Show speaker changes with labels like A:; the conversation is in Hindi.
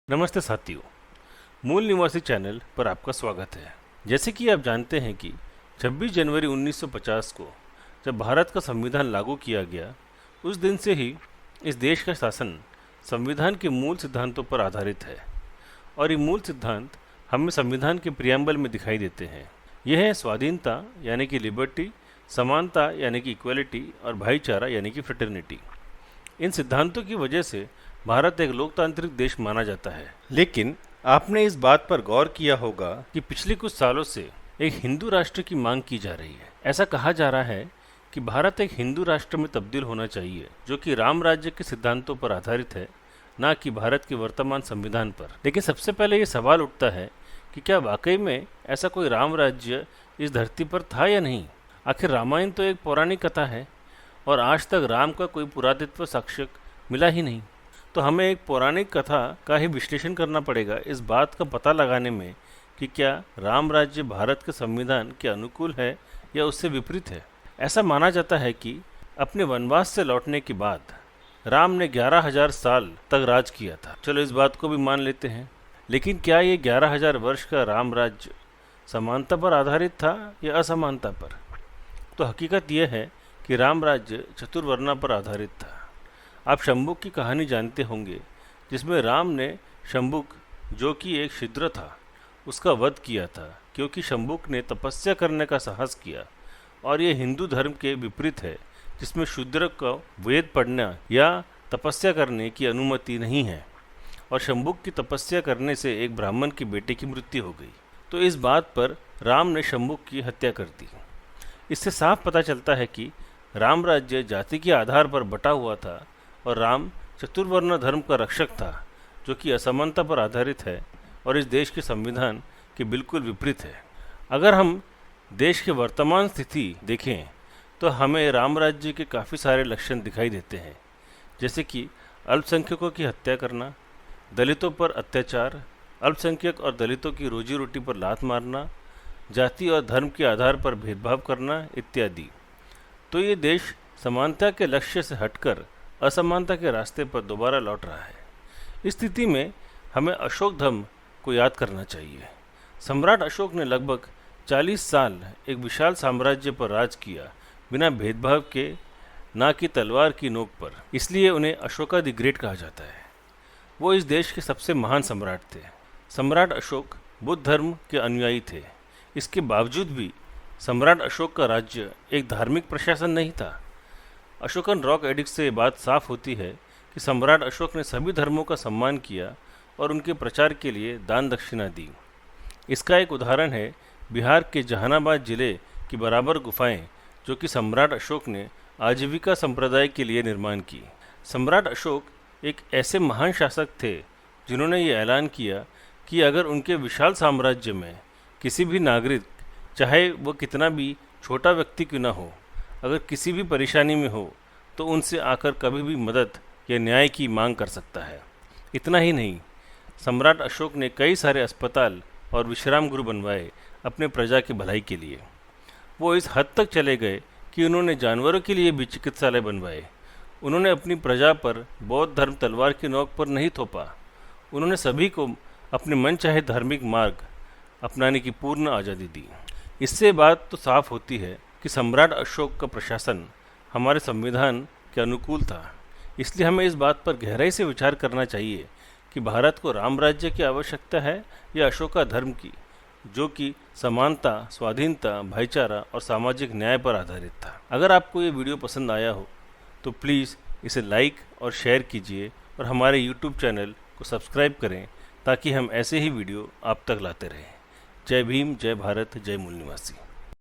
A: नमस्ते साथियों, मूल निवासी चैनल पर आपका स्वागत है। जैसे कि आप जानते हैं कि 26 जनवरी 1950 को जब भारत का संविधान लागू किया गया, उस दिन से ही इस देश का शासन संविधान के मूल सिद्धांतों पर आधारित है और ये मूल सिद्धांत हमें संविधान के प्रियम्बल में दिखाई देते हैं। यह है स्वाधीनता यानी कि लिबर्टी, समानता यानी कि इक्वलिटी और भाईचारा यानी कि फ्रेटर्निटी। इन सिद्धांतों की वजह से भारत एक लोकतांत्रिक देश माना जाता है। लेकिन आपने इस बात पर गौर किया होगा कि पिछले कुछ सालों से एक हिंदू राष्ट्र की मांग की जा रही है। ऐसा कहा जा रहा है कि भारत एक हिंदू राष्ट्र में तब्दील होना चाहिए, जो कि राम राज्य के सिद्धांतों पर आधारित है, न कि भारत के वर्तमान संविधान पर। लेकिन सबसे पहले ये सवाल उठता है कि क्या वाकई में ऐसा कोई राम राज्य इस धरती पर था या नहीं। आखिर रामायण तो एक पौराणिक कथा है और आज तक राम का कोई पुरातत्व साक्ष्य मिला ही नहीं। तो हमें एक पौराणिक कथा का ही विश्लेषण करना पड़ेगा इस बात का पता लगाने में कि क्या राम राज्य भारत के संविधान के अनुकूल है या उससे विपरीत है। ऐसा माना जाता है कि अपने वनवास से लौटने के बाद राम ने 11,000 साल तक राज किया था। चलो इस बात को भी मान लेते हैं, लेकिन क्या ये 11,000 वर्ष का राम राज्य समानता पर आधारित था या असमानता पर। तो हकीकत यह है कि राम राज्य चतुर्वर्णा पर आधारित था। आप शंबुक की कहानी जानते होंगे, जिसमें राम ने शंबुक, जो कि एक शूद्र था, उसका वध किया था क्योंकि शंबुक ने तपस्या करने का साहस किया। और ये हिंदू धर्म के विपरीत है, जिसमें शूद्र को वेद पढ़ना या तपस्या करने की अनुमति नहीं है। और शंबुक की तपस्या करने से एक ब्राह्मण के बेटे की मृत्यु हो गई। तो इस बात पर राम ने शंबुक की हत्या कर दी। इससे साफ पता चलता है कि राम राज्य जाति के आधार पर बटा हुआ था और राम चतुर्वर्ण धर्म का रक्षक था, जो कि असमानता पर आधारित है और इस देश के संविधान के बिल्कुल विपरीत है। अगर हम देश के वर्तमान स्थिति देखें तो हमें राम राज्य के काफ़ी सारे लक्षण दिखाई देते हैं, जैसे कि अल्पसंख्यकों की हत्या करना, दलितों पर अत्याचार, अल्पसंख्यक और दलितों की रोजी रोटी पर लात मारना, जाति और धर्म के आधार पर भेदभाव करना इत्यादि। तो ये देश समानता के लक्ष्य से हटकर असमानता के रास्ते पर दोबारा लौट रहा है। इस स्थिति में हमें अशोक धर्म को याद करना चाहिए। सम्राट अशोक ने लगभग 40 साल एक विशाल साम्राज्य पर राज किया, बिना भेदभाव के, ना कि तलवार की नोक पर। इसलिए उन्हें अशोका द ग्रेट कहा जाता है। वो इस देश के सबसे महान सम्राट थे। सम्राट अशोक बुद्ध धर्म के अनुयायी थे। इसके बावजूद भी सम्राट अशोक का राज्य एक धार्मिक प्रशासन नहीं था। अशोकन रॉक एडिक्ट से ये बात साफ होती है कि सम्राट अशोक ने सभी धर्मों का सम्मान किया और उनके प्रचार के लिए दान दक्षिणा दी। इसका एक उदाहरण है बिहार के जहानाबाद जिले की बराबर गुफाएं, जो कि सम्राट अशोक ने आजीविका संप्रदाय के लिए निर्माण की। सम्राट अशोक एक ऐसे महान शासक थे जिन्होंने ये ऐलान किया कि अगर उनके विशाल साम्राज्य में किसी भी नागरिक, चाहे वह कितना भी छोटा व्यक्ति क्यों न हो, अगर किसी भी परेशानी में हो तो उनसे आकर कभी भी मदद या न्याय की मांग कर सकता है। इतना ही नहीं, सम्राट अशोक ने कई सारे अस्पताल और विश्राम गृह बनवाए अपने प्रजा की भलाई के लिए। वो इस हद तक चले गए कि उन्होंने जानवरों के लिए भी चिकित्सालय बनवाए। उन्होंने अपनी प्रजा पर बौद्ध धर्म तलवार की नोक पर नहीं थोपा। उन्होंने सभी को अपने मनचाहे धार्मिक मार्ग अपनाने की पूर्ण आज़ादी दी। इससे बात तो साफ होती है कि सम्राट अशोक का प्रशासन हमारे संविधान के अनुकूल था। इसलिए हमें इस बात पर गहराई से विचार करना चाहिए कि भारत को राम राज्य की आवश्यकता है या अशोका धर्म की, जो कि समानता, स्वाधीनता, भाईचारा और सामाजिक न्याय पर आधारित था। अगर आपको ये वीडियो पसंद आया हो तो प्लीज़ इसे लाइक और शेयर कीजिए और हमारे यूट्यूब चैनल को सब्सक्राइब करें, ताकि हम ऐसे ही वीडियो आप तक लाते रहें। जय भीम, जय भारत, जय मूल निवासी।